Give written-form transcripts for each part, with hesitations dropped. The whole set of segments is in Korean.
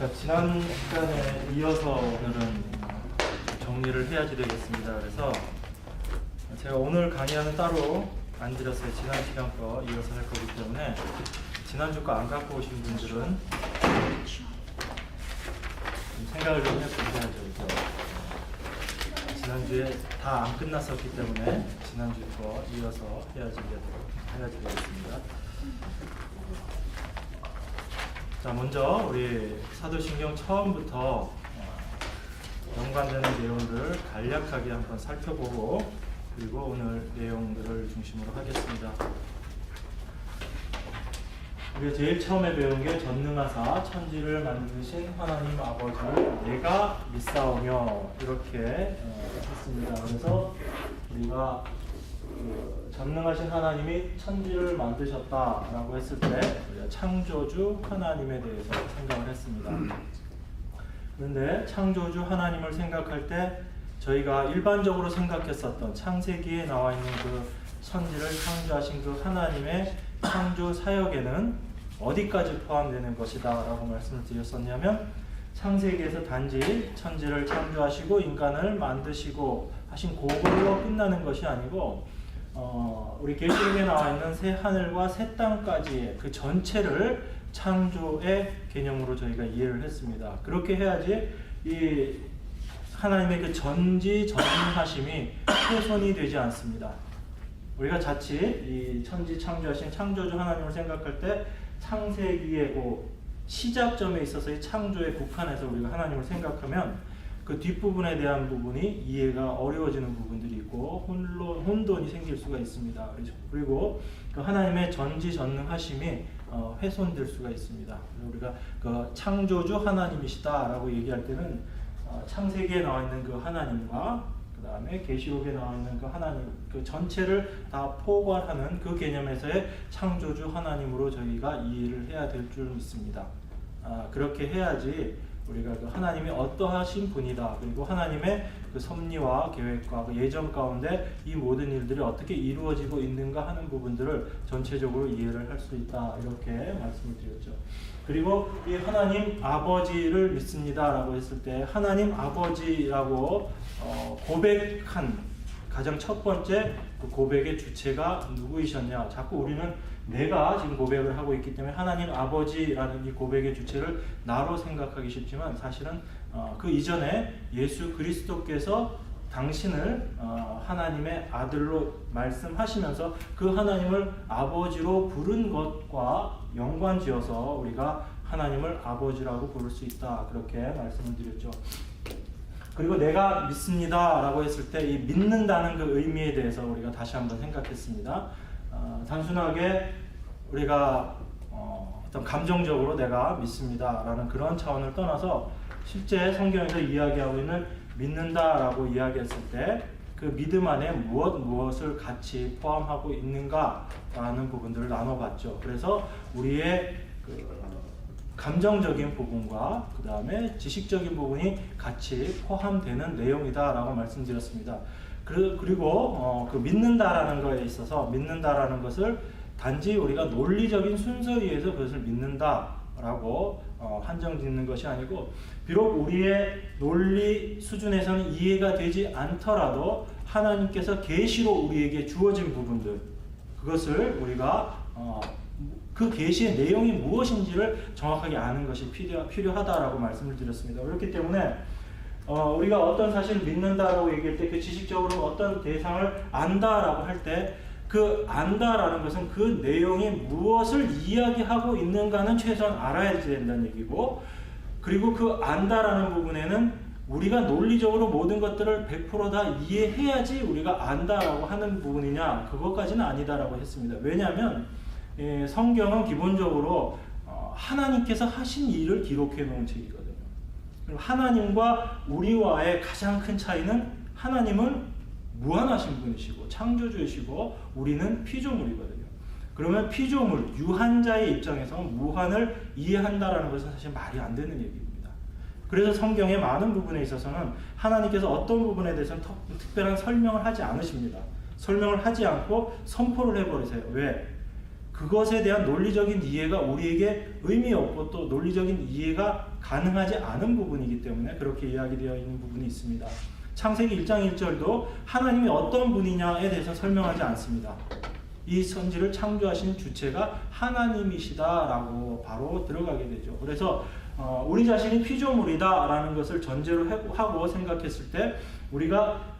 자, 지난 시간에 이어서 오늘은 정리를 해야지 되겠습니다. 그래서 제가 오늘 강의는 따로 안 드렸어요. 지난 시간 거 이어서 할 거기 때문에 지난주 거 안 갖고 오신 분들은 좀 생각을 좀 해보셔야죠. 그래서 지난주에 다 안 끝났었기 때문에 지난주 거 이어서 해야지 되겠습니다. 자, 먼저 우리 사도신경 처음부터 연관되는 내용들을 간략하게 한번 살펴보고 그리고 오늘 내용들을 중심으로 하겠습니다. 우리가 제일 처음에 배운 게 전능하사 천지를 만드신 하나님 아버지를 내가 믿사오며 이렇게 했습니다. 그래서 우리가 전능하신 하나님이 천지를 만드셨다라고 했을 때 우리가 창조주 하나님에 대해서 생각을 했습니다. 그런데 창조주 하나님을 생각할 때 저희가 일반적으로 생각했었던 창세기에 나와 있는 그 천지를 창조하신 그 하나님의 창조 사역에는 어디까지 포함되는 것이다 라고 말씀을 드렸었냐면 창세기에서 단지 천지를 창조하시고 인간을 만드시고 하신 그걸로 끝나는 것이 아니고 우리 계시록에 나와 있는 새 하늘과 새 땅까지의 그 전체를 창조의 개념으로 저희가 이해를 했습니다. 그렇게 해야지 이 하나님의 그 전지전능하심이 훼손이 되지 않습니다. 우리가 자칫 이 천지 창조하신 창조주 하나님을 생각할 때 창세기의 그 시작점에 있어서의 창조에 국한해서 우리가 하나님을 생각하면 그 뒷부분에 대한 부분이 이해가 어려워지는 부분들이 있고 혼돈이 생길 수가 있습니다. 그리고 그 하나님의 전지전능하심이 훼손될 수가 있습니다. 우리가 그 창조주 하나님이시다라고 얘기할 때는 창세기에 나와 있는 그 하나님과 그 다음에 계시록에 나와 있는 그 하나님 그 전체를 다 포괄하는 그 개념에서의 창조주 하나님으로 저희가 이해를 해야 될 줄 믿습니다. 그렇게 해야지 우리가 그 하나님이 어떠하신 분이다. 그리고 하나님의 그 섭리와 계획과 그 예정 가운데 이 모든 일들이 어떻게 이루어지고 있는가 하는 부분들을 전체적으로 이해를 할 수 있다. 이렇게 말씀을 드렸죠. 그리고 이 하나님 아버지를 믿습니다라고 했을 때 하나님 아버지라고 고백한 가장 첫 번째 그 고백의 주체가 누구이셨냐. 자꾸 우리는 내가 지금 고백을 하고 있기 때문에 하나님 아버지라는 이 고백의 주체를 나로 생각하기 쉽지만 사실은 그 이전에 예수 그리스도께서 당신을 하나님의 아들로 말씀하시면서 그 하나님을 아버지로 부른 것과 연관지어서 우리가 하나님을 아버지라고 부를 수 있다. 그렇게 말씀을 드렸죠. 그리고 내가 믿습니다 라고 했을 때 이 믿는다는 그 의미에 대해서 우리가 다시 한번 생각했습니다. 단순하게 우리가 어떤 감정적으로 내가 믿습니다 라는 그런 차원을 떠나서 실제 성경에서 이야기하고 있는 믿는다 라고 이야기했을 때 그 믿음 안에 무엇을 같이 포함하고 있는가 라는 부분들을 나눠봤죠. 그래서 우리의 그 감정적인 부분과 그 다음에 지식적인 부분이 같이 포함되는 내용이다 라고 말씀드렸습니다. 그리고 그 믿는다라는 것에 있어서 믿는다라는 것을 단지 우리가 논리적인 순서에 의해서 그것을 믿는다라고 한정 짓는 것이 아니고 비록 우리의 논리 수준에서는 이해가 되지 않더라도 하나님께서 계시로 우리에게 주어진 부분들 그것을 우리가 그 계시의 내용이 무엇인지를 정확하게 아는 것이 필요하다라고 말씀을 드렸습니다. 그렇기 때문에 우리가 어떤 사실을 믿는다라고 얘기할 때 그 지식적으로 어떤 대상을 안다라고 할 때 그 안다라는 것은 그 내용이 무엇을 이야기하고 있는가는 최소한 알아야 된다는 얘기고 그리고 그 안다라는 부분에는 우리가 논리적으로 모든 것들을 100% 다 이해해야지 우리가 안다라고 하는 부분이냐 그것까지는 아니다라고 했습니다. 왜냐하면 성경은 기본적으로 하나님께서 하신 일을 기록해 놓은 책이거든요. 하나님과 우리와의 가장 큰 차이는 하나님은 무한하신 분이시고 창조주이시고 우리는 피조물이거든요. 그러면 피조물, 유한자의 입장에서 무한을 이해한다라는 것은 사실 말이 안 되는 얘기입니다. 그래서 성경의 많은 부분에 있어서는 하나님께서 어떤 부분에 대해서는 특별한 설명을 하지 않으십니다. 설명을 하지 않고 선포를 해버리세요. 왜? 그것에 대한 논리적인 이해가 우리에게 의미 없고 또 논리적인 이해가 가능하지 않은 부분이기 때문에 그렇게 이야기되어 있는 부분이 있습니다. 창세기 1장 1절도 하나님이 어떤 분이냐에 대해서 설명하지 않습니다. 이 천지를 창조하신 주체가 하나님이시다라고 바로 들어가게 되죠. 그래서 우리 자신이 피조물이다라는 것을 전제로 하고 생각했을 때 우리가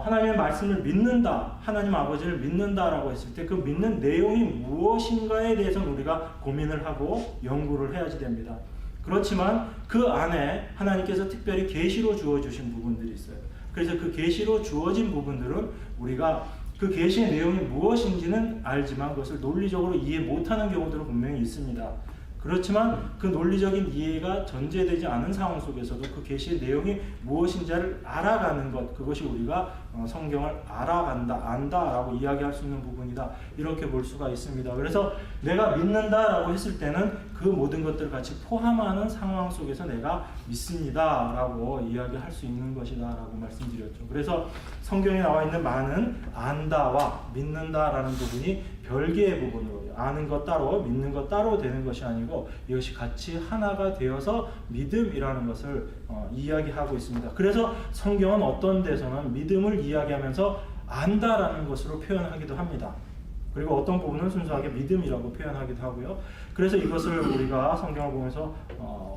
하나님의 말씀을 믿는다, 하나님 아버지를 믿는다라고 했을 때 그 믿는 내용이 무엇인가에 대해서는 우리가 고민을 하고 연구를 해야지 됩니다. 그렇지만 그 안에 하나님께서 특별히 계시로 주어주신 부분들이 있어요. 그래서 그 계시로 주어진 부분들은 우리가 그 계시의 내용이 무엇인지는 알지만 그것을 논리적으로 이해 못하는 경우들은 분명히 있습니다. 그렇지만 그 논리적인 이해가 전제되지 않은 상황 속에서도 그 계시의 내용이 무엇인지를 알아가는 것, 그것이 우리가 성경을 알아간다, 안다라고 이야기할 수 있는 부분이다, 이렇게 볼 수가 있습니다. 그래서 내가 믿는다라고 했을 때는 그 모든 것들을 같이 포함하는 상황 속에서 내가 믿습니다라고 이야기할 수 있는 것이다라고 말씀드렸죠. 그래서 성경에 나와 있는 많은 안다와 믿는다라는 부분이 별개의 부분으로 아는 것 따로 믿는 것 따로 되는 것이 아니고 이것이 같이 하나가 되어서 믿음이라는 것을 이야기하고 있습니다. 그래서 성경은 어떤 데서는 믿음을 이야기하면서 안다라는 것으로 표현하기도 합니다. 그리고 어떤 부분은 순수하게 믿음이라고 표현하기도 하고요. 그래서 이것을 우리가 성경을 보면서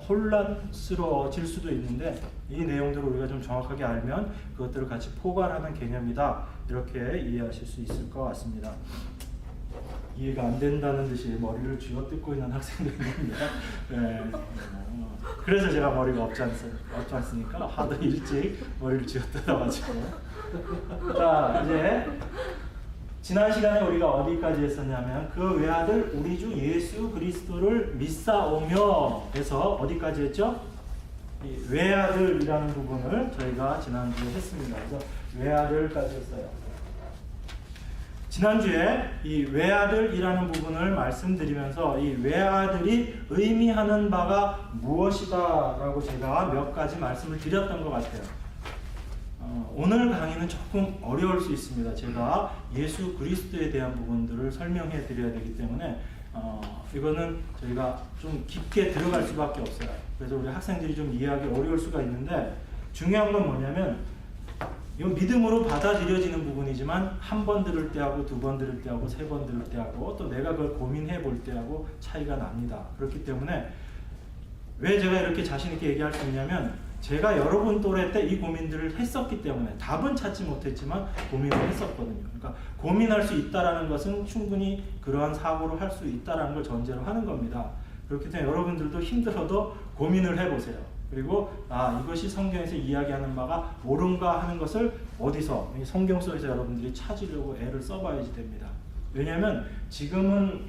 혼란스러워질 수도 있는데 이 내용들을 우리가 좀 정확하게 알면 그것들을 같이 포괄하는 개념이다, 이렇게 이해하실 수 있을 것 같습니다. 이해가 안 된다는 듯이 머리를 쥐어뜯고 있는 학생들입니다. 네. 그래서 제가 머리가 없지 않습니까? 하도 일찍 머리를 쥐어뜯어가지고. 자, 이제 지난 시간에 우리가 어디까지 했었냐면 그 외아들 우리 주 예수 그리스도를 믿사오며 해서 어디까지 했죠? 이 외아들이라는 부분을 저희가 지난주에 했습니다. 그래서 외아들까지 했어요. 지난주에 이 외아들이라는 부분을 말씀드리면서 이 외아들이 의미하는 바가 무엇이다 라고 제가 몇 가지 말씀을 드렸던 것 같아요. 오늘 강의는 조금 어려울 수 있습니다. 제가 예수 그리스도에 대한 부분들을 설명해 드려야 되기 때문에 이거는 저희가 좀 깊게 들어갈 수밖에 없어요. 그래서 우리 학생들이 좀 이해하기 어려울 수가 있는데 중요한 건 뭐냐면 이건 믿음으로 받아들여지는 부분이지만 한 번 들을 때하고 두 번 들을 때하고 세 번 들을 때하고 또 내가 그걸 고민해 볼 때하고 차이가 납니다. 그렇기 때문에 왜 제가 이렇게 자신 있게 얘기할 수 있냐면 제가 여러분 또래 때 이 고민들을 했었기 때문에 답은 찾지 못했지만 고민을 했었거든요. 그러니까 고민할 수 있다라는 것은 충분히 그러한 사고를 할 수 있다라는 걸 전제로 하는 겁니다. 그렇기 때문에 여러분들도 힘들어도 고민을 해보세요. 그리고 이것이 성경에서 이야기하는 바가 옳은가 하는 것을 어디서 성경 속에서 여러분들이 찾으려고 애를 써봐야지 됩니다. 왜냐하면 지금은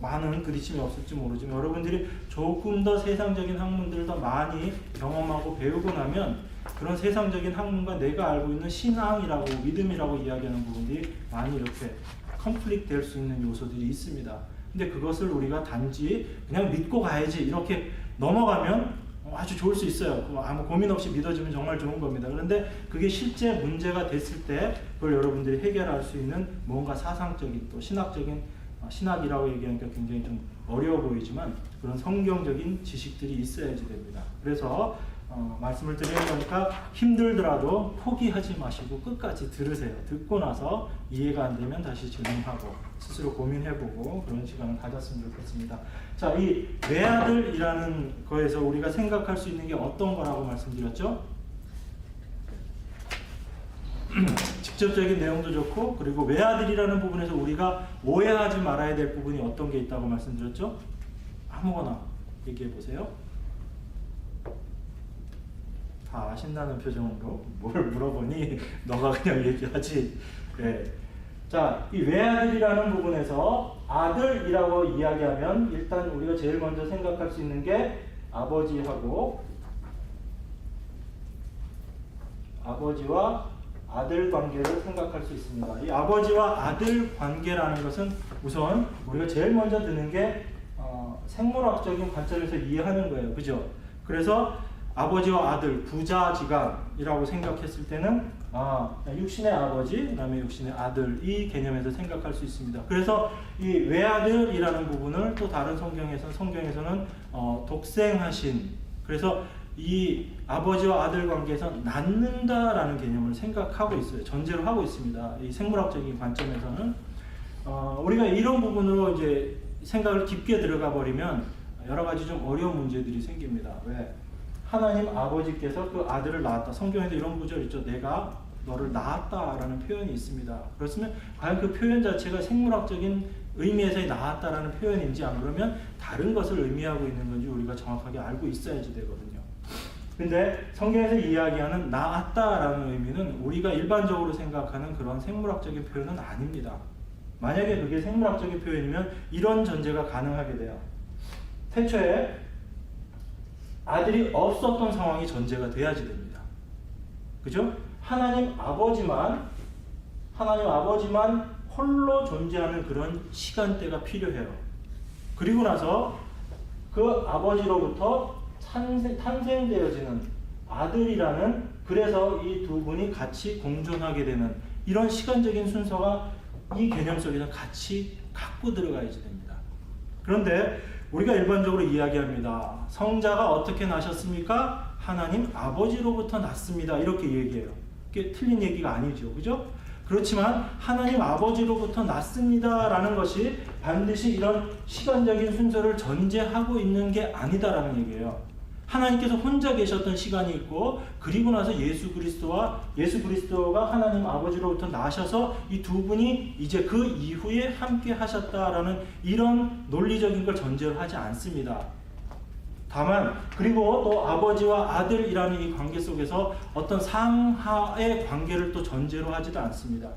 많은 부딪힘이 없을지 모르지만 여러분들이 조금 더 세상적인 학문들을 더 많이 경험하고 배우고 나면 그런 세상적인 학문과 내가 알고 있는 신앙이라고 믿음이라고 이야기하는 부분들이 많이 이렇게 컨플릭트 될 수 있는 요소들이 있습니다. 근데 그것을 우리가 단지 그냥 믿고 가야지 이렇게 넘어가면 아주 좋을 수 있어요. 아무 고민 없이 믿어주면 정말 좋은 겁니다. 그런데 그게 실제 문제가 됐을 때 그걸 여러분들이 해결할 수 있는 뭔가 사상적인 또 신학적인 신학이라고 얘기하니까 굉장히 좀 어려워 보이지만 그런 성경적인 지식들이 있어야지 됩니다. 그래서 말씀을 드리는 거니까 힘들더라도 포기하지 마시고 끝까지 들으세요. 듣고 나서 이해가 안 되면 다시 질문하고 스스로 고민해보고 그런 시간을 가졌으면 좋겠습니다. 자, 이 외아들이라는 거에서 우리가 생각할 수 있는 게 어떤 거라고 말씀드렸죠? 직접적인 내용도 좋고 그리고 외아들이라는 부분에서 우리가 오해하지 말아야 될 부분이 어떤 게 있다고 말씀드렸죠? 아무거나 얘기해 보세요. 다 신나는 표정으로 뭘 물어보니 너가 그냥 얘기하지. 네. 자, 이 외아들이라는 부분에서 아들이라고 이야기하면 일단 우리가 제일 먼저 생각할 수 있는 게 아버지와 아들 관계를 생각할 수 있습니다. 이 아버지와 아들 관계라는 것은 우선 우리가 제일 먼저 드는 게 생물학적인 관점에서 이해하는 거예요. 그죠? 그래서 아버지와 아들, 부자지간이라고 생각했을 때는 육신의 아버지, 그다음에 육신의 아들 이 개념에서 생각할 수 있습니다. 그래서 이 외아들이라는 부분을 또 다른 성경에서는 독생하신, 그래서 이 아버지와 아들 관계에서 낳는다라는 개념을 생각하고 있어요. 전제로 하고 있습니다. 이 생물학적인 관점에서는 우리가 이런 부분으로 이제 생각을 깊게 들어가 버리면 여러 가지 좀 어려운 문제들이 생깁니다. 왜? 하나님 아버지께서 그 아들을 낳았다. 성경에도 이런 구절 있죠. 내가 너를 낳았다라는 표현이 있습니다. 그렇으면 과연 그 표현 자체가 생물학적인 의미에서의 낳았다라는 표현인지, 안 그러면 다른 것을 의미하고 있는 건지 우리가 정확하게 알고 있어야지 되거든요. 근데 성경에서 이야기하는 낳았다라는 의미는 우리가 일반적으로 생각하는 그런 생물학적인 표현은 아닙니다. 만약에 그게 생물학적인 표현이면 이런 전제가 가능하게 돼요. 태초에 아들이 없었던 상황이 전제가 돼야지 됩니다. 그죠? 하나님 아버지만 홀로 존재하는 그런 시간대가 필요해요. 그리고 나서 그 아버지로부터 탄생되어지는 아들이라는, 그래서 이 두 분이 같이 공존하게 되는 이런 시간적인 순서가 이 개념 속에서 같이 갖고 들어가야지 됩니다. 그런데 우리가 일반적으로 이야기합니다. 성자가 어떻게 나셨습니까? 하나님 아버지로부터 났습니다. 이렇게 얘기해요. 그게 틀린 얘기가 아니죠. 그죠? 그렇지만 하나님 아버지로부터 났습니다라는 것이 반드시 이런 시간적인 순서를 전제하고 있는 게 아니다라는 얘기예요. 하나님께서 혼자 계셨던 시간이 있고, 그리고 나서 예수 그리스도가 하나님 아버지로부터 나셔서 이 두 분이 이제 그 이후에 함께 하셨다라는 이런 논리적인 걸 전제로 하지 않습니다. 다만 그리고 또 아버지와 아들이라는 이 관계 속에서 어떤 상하의 관계를 또 전제로 하지도 않습니다.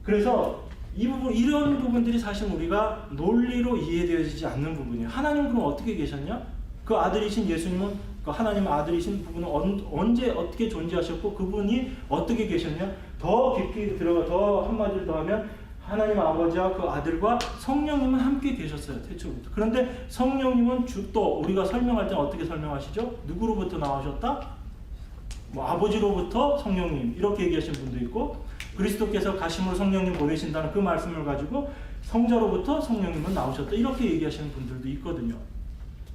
그래서 이런 부분들이 사실 우리가 논리로 이해되어지지 않는 부분이에요. 하나님 그럼 어떻게 계셨냐? 그 아들이신 예수님은, 그 하나님 아들이신 부분은 언제 어떻게 존재하셨고 그분이 어떻게 계셨냐? 더 깊게 들어가 더 한마디를 더 하면 하나님 아버지와 그 아들과 성령님은 함께 계셨어요. 태초부터. 그런데 성령님은 또 우리가 설명할 때 어떻게 설명하시죠? 누구로부터 나오셨다? 아버지로부터 성령님 이렇게 얘기하시는 분도 있고, 그리스도께서 가심으로 성령님 보내신다는 그 말씀을 가지고 성자로부터 성령님은 나오셨다 이렇게 얘기하시는 분들도 있거든요.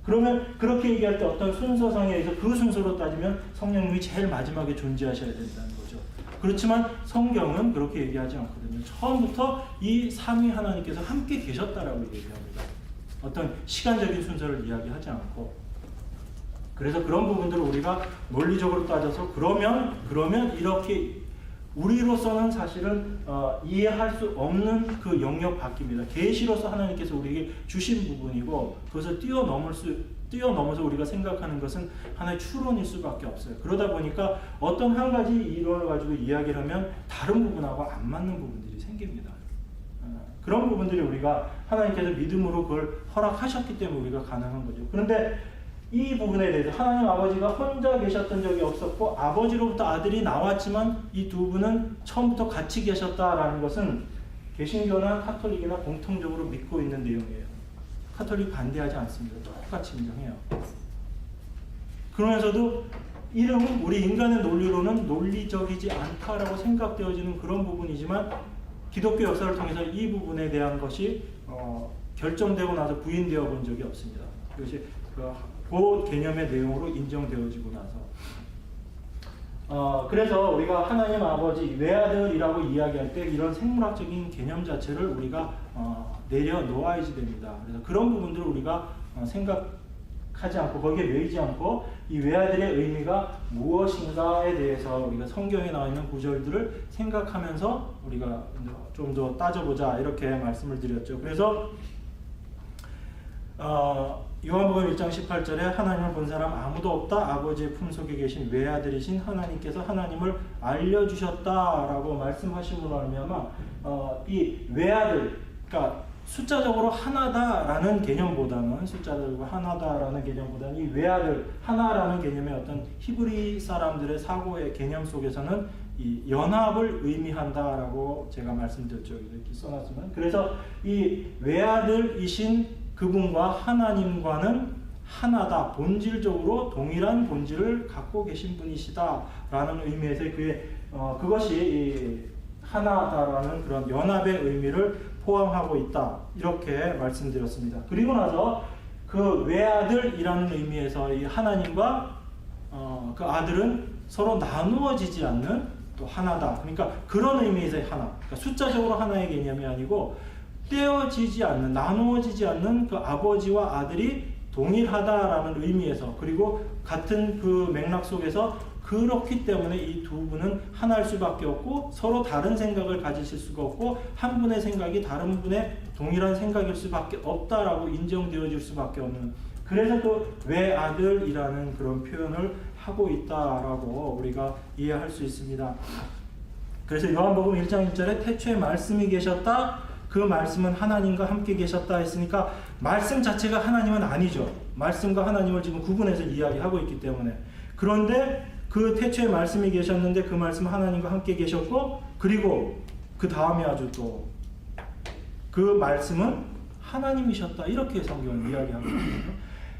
그러면 그렇게 얘기할 때 어떤 순서상에 의해서 그 순서로 따지면 성령님이 제일 마지막에 존재하셔야 된다는 거죠. 그렇지만 성경은 그렇게 얘기하지 않거든요. 처음부터 이 삼위 하나님께서 함께 계셨다라고 얘기합니다. 어떤 시간적인 순서를 이야기하지 않고. 그래서 그런 부분들을 우리가 논리적으로 따져서 그러면 이렇게 우리로서는 사실은 이해할 수 없는 그 영역 밖입니다. 계시로서 하나님께서 우리에게 주신 부분이고, 그것을 뛰어넘어서 우리가 생각하는 것은 하나의 추론일 수밖에 없어요. 그러다 보니까 어떤 한 가지 이론을 가지고 이야기를 하면 다른 부분하고 안 맞는 부분들이 생깁니다. 그런 부분들이 우리가 하나님께서 믿음으로 그걸 허락하셨기 때문에 우리가 가능한 거죠. 그런데 이 부분에 대해서 하나님 아버지가 혼자 계셨던 적이 없었고, 아버지로부터 아들이 나왔지만 이 두 분은 처음부터 같이 계셨다라는 것은 개신교나 카톨릭이나 공통적으로 믿고 있는 내용이에요. 카톨릭 반대하지 않습니다. 똑같이 인정해요. 그러면서도 이름은 우리 인간의 논리로는 논리적이지 않다라고 생각되어지는 그런 부분이지만, 기독교 역사를 통해서 이 부분에 대한 것이 결정되고 나서 부인되어 본 적이 없습니다. 그것이 그 개념의 내용으로 인정되어지고 나서 그래서 우리가 하나님 아버지 외아들이라고 이야기할 때 이런 생물학적인 개념 자체를 우리가 내려놓아야지 됩니다. 그래서 그런 부분들을 우리가 생각하지 않고 거기에 매이지 않고 이 외아들의 의미가 무엇인가에 대해서 우리가 성경에 나와 있는 구절들을 생각하면서 우리가 좀 더 따져보자 이렇게 말씀을 드렸죠. 그래서 요한복음 1장 18절에 하나님을 본 사람 아무도 없다. 아버지의 품속에 계신 외아들이신 하나님께서 하나님을 알려주셨다라고 말씀하심으로 말미암아 이 외아들, 그러니까 숫자적으로 하나다라는 개념보다는 이 외아들 하나라는 개념의 어떤 히브리 사람들의 사고의 개념 속에서는 이 연합을 의미한다라고 제가 말씀드렸죠. 이렇게 써놨지만, 그래서 이 외아들이신 그분과 하나님과는 하나다, 본질적으로 동일한 본질을 갖고 계신 분이시다라는 의미에서 그것이 이 하나다라는 그런 연합의 의미를 포함하고 있다, 이렇게 말씀드렸습니다. 그리고 나서 그 외아들이라는 의미에서 이 하나님과 그 아들은 서로 나누어지지 않는 또 하나다. 그러니까 그런 의미에서의 하나. 그러니까 숫자적으로 하나의 개념이 아니고 떼어지지 않는, 나누어지지 않는 그 아버지와 아들이 동일하다라는 의미에서, 그리고 같은 그 맥락 속에서 그렇기 때문에 이 두 분은 하나일 수밖에 없고 서로 다른 생각을 가지실 수가 없고 한 분의 생각이 다른 분의 동일한 생각일 수밖에 없다라고 인정되어질 수밖에 없는, 그래서 그 외아들이라는 그런 표현을 하고 있다라고 우리가 이해할 수 있습니다. 그래서 요한복음 1장 1절에 태초에 말씀이 계셨다, 그 말씀은 하나님과 함께 계셨다 했으니까 말씀 자체가 하나님은 아니죠. 말씀과 하나님을 지금 구분해서 이야기하고 있기 때문에. 그런데 그 태초에 말씀이 계셨는데 그 말씀은 하나님과 함께 계셨고, 그리고 그 다음에 아주 또 그 말씀은 하나님이셨다, 이렇게 성경을 이야기하고 있거든요.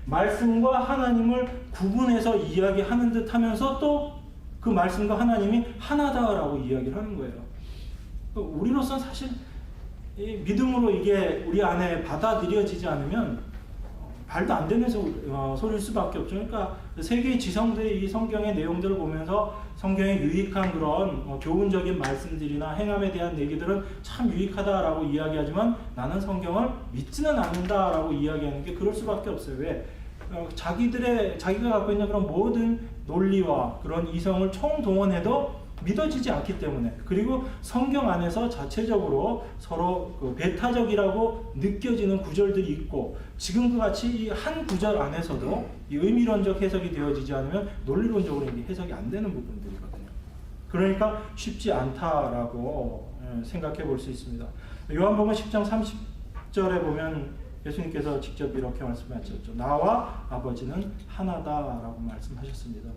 말씀과 하나님을 구분해서 이야기하는 듯 하면서 또 그 말씀과 하나님이 하나다라고 이야기를 하는 거예요. 우리로서는 사실 이 믿음으로 이게 우리 안에 받아들여지지 않으면 말도 안 되는 소리일 수밖에 없죠. 그러니까 세계의 지성들이 이 성경의 내용들을 보면서 성경의 유익한 그런 교훈적인 말씀들이나 행함에 대한 얘기들은 참 유익하다라고 이야기하지만 나는 성경을 믿지는 않는다라고 이야기하는 게 그럴 수밖에 없어요. 왜? 자기가 갖고 있는 그런 모든 논리와 그런 이성을 총동원해도 믿어지지 않기 때문에, 그리고 성경 안에서 자체적으로 서로 그 배타적이라고 느껴지는 구절들이 있고, 지금과 같이 이 한 구절 안에서도 이 의미론적 해석이 되어지지 않으면 논리론적으로 이게 해석이 안 되는 부분들이거든요. 그러니까 쉽지 않다라고 생각해 볼 수 있습니다. 요한복음 10장 30절에 보면 예수님께서 직접 이렇게 말씀하셨죠. 나와 아버지는 하나다라고 말씀하셨습니다.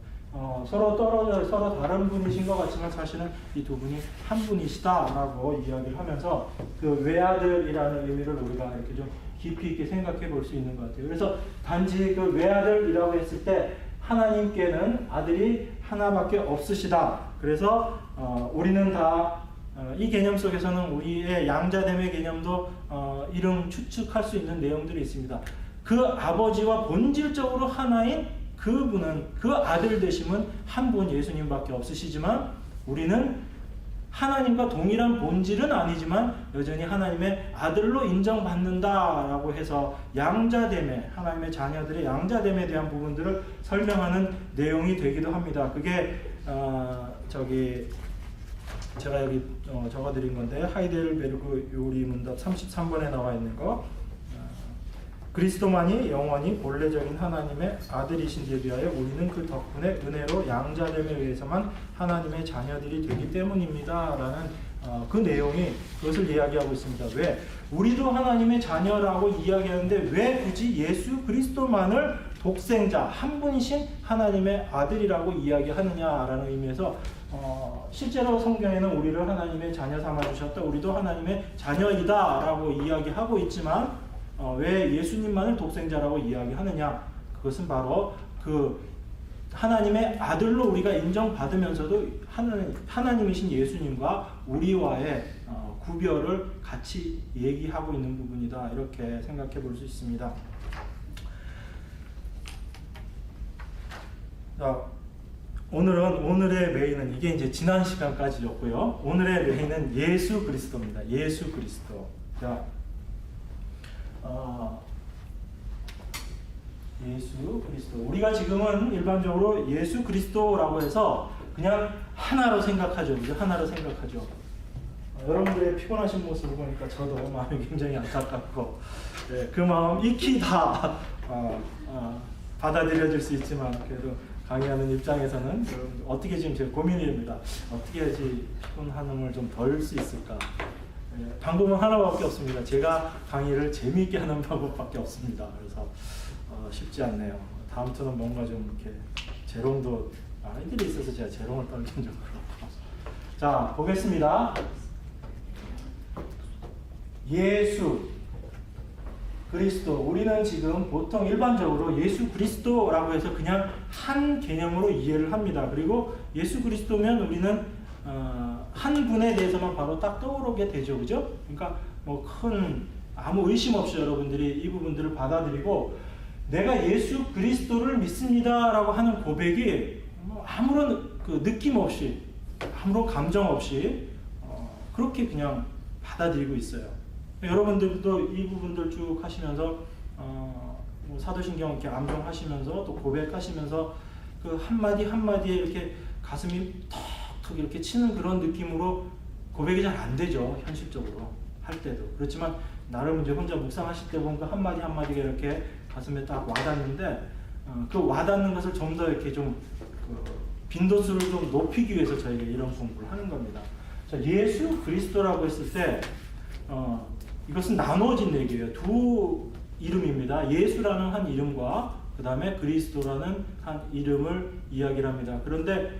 서로 떨어져 서로 다른 분이신 것 같지만 사실은 이 두 분이 한 분이시다라고 이야기를 하면서 그 외아들이라는 의미를 우리가 이렇게 좀 깊이 있게 생각해 볼 수 있는 것 같아요. 그래서 단지 그 외아들이라고 했을 때 하나님께는 아들이 하나밖에 없으시다. 그래서 우리는 다 이 개념 속에서는 우리의 양자됨의 개념도 이름 추측할 수 있는 내용들이 있습니다. 그 아버지와 본질적으로 하나인 그분은, 그 아들 되심은 한 분 예수님밖에 없으시지만 우리는 하나님과 동일한 본질은 아니지만 여전히 하나님의 아들로 인정받는다라고 해서 양자됨에, 하나님의 자녀들의 양자됨에 대한 부분들을 설명하는 내용이 되기도 합니다. 그게 제가 여기 적어드린 건데, 하이델베르그 요리문답 33번에 나와 있는 거, 그리스도만이 영원히 본래적인 하나님의 아들이신지에 비하여 우리는 그 덕분에 은혜로 양자됨에 의해서만 하나님의 자녀들이 되기 때문입니다 라는 그 내용이 그것을 이야기하고 있습니다. 왜? 우리도 하나님의 자녀라고 이야기하는데 왜 굳이 예수 그리스도만을 독생자, 한 분이신 하나님의 아들이라고 이야기하느냐라는 의미에서 실제로 성경에는 우리를 하나님의 자녀 삼아주셨다, 우리도 하나님의 자녀이다 라고 이야기하고 있지만 왜 예수님만을 독생자라고 이야기하느냐? 그것은 바로 그 하나님의 아들로 우리가 인정받으면서도 하나님이신 예수님과 우리와의 구별을 같이 얘기하고 있는 부분이다, 이렇게 생각해 볼 수 있습니다. 자, 오늘의 메인은 이게 이제 지난 시간까지였고요. 오늘의 메인은 예수 그리스도입니다. 예수 그리스도. 자, 예수 그리스도. 우리가 지금은 일반적으로 예수 그리스도라고 해서 그냥 하나로 생각하죠. 그죠? 하나로 생각하죠. 여러분들의 피곤하신 모습을 보니까 저도 마음이 굉장히 안타깝고, 그 마음 익히 다 받아들여질 수 있지만 그래도 강의하는 입장에서는 어떻게 지금 제 고민입니다. 어떻게 해야지 피곤함을 좀 덜 수 있을까? 방법은 하나밖에 없습니다. 제가 강의를 재미있게 하는 방법밖에 없습니다. 그래서 쉽지 않네요. 다음 주는 뭔가 좀 이렇게 재롱도 아이들이 있어서 제가 재롱을 떨긴 좀 그렇고. 자, 보겠습니다. 예수. 그리스도. 우리는 지금 보통 일반적으로 예수 그리스도라고 해서 그냥 한 개념으로 이해를 합니다. 그리고 예수 그리스도면 우리는 한 분에 대해서만 바로 딱 떠오르게 되죠. 그죠? 그러니까 뭐 큰 아무 의심 없이 여러분들이 이 부분들을 받아들이고 내가 예수 그리스도를 믿습니다라고 하는 고백이 아무런 그 느낌 없이 아무런 감정 없이 그렇게 그냥 받아들이고 있어요. 여러분들도 이 부분들 쭉 하시면서 뭐 사도신경 이렇게 암송하시면서 또 고백하시면서 그 한마디 한마디에 이렇게 가슴이 턱턱 이렇게 치는 그런 느낌으로 고백이 잘 안 되죠. 현실적으로 할 때도. 그렇지만 나름 이제 혼자 묵상하실 때 보면 그 한마디 한마디가 이렇게 가슴에 딱 와닿는데 그 와닿는 것을 좀 더 이렇게 좀 빈도수를 좀 높이기 위해서 저희가 이런 공부를 하는 겁니다. 자, 예수 그리스도라고 했을 때 이것은 나누어진 얘기예요. 두 이름입니다. 예수라는 한 이름과 그 다음에 그리스도라는 한 이름을 이야기를 합니다. 그런데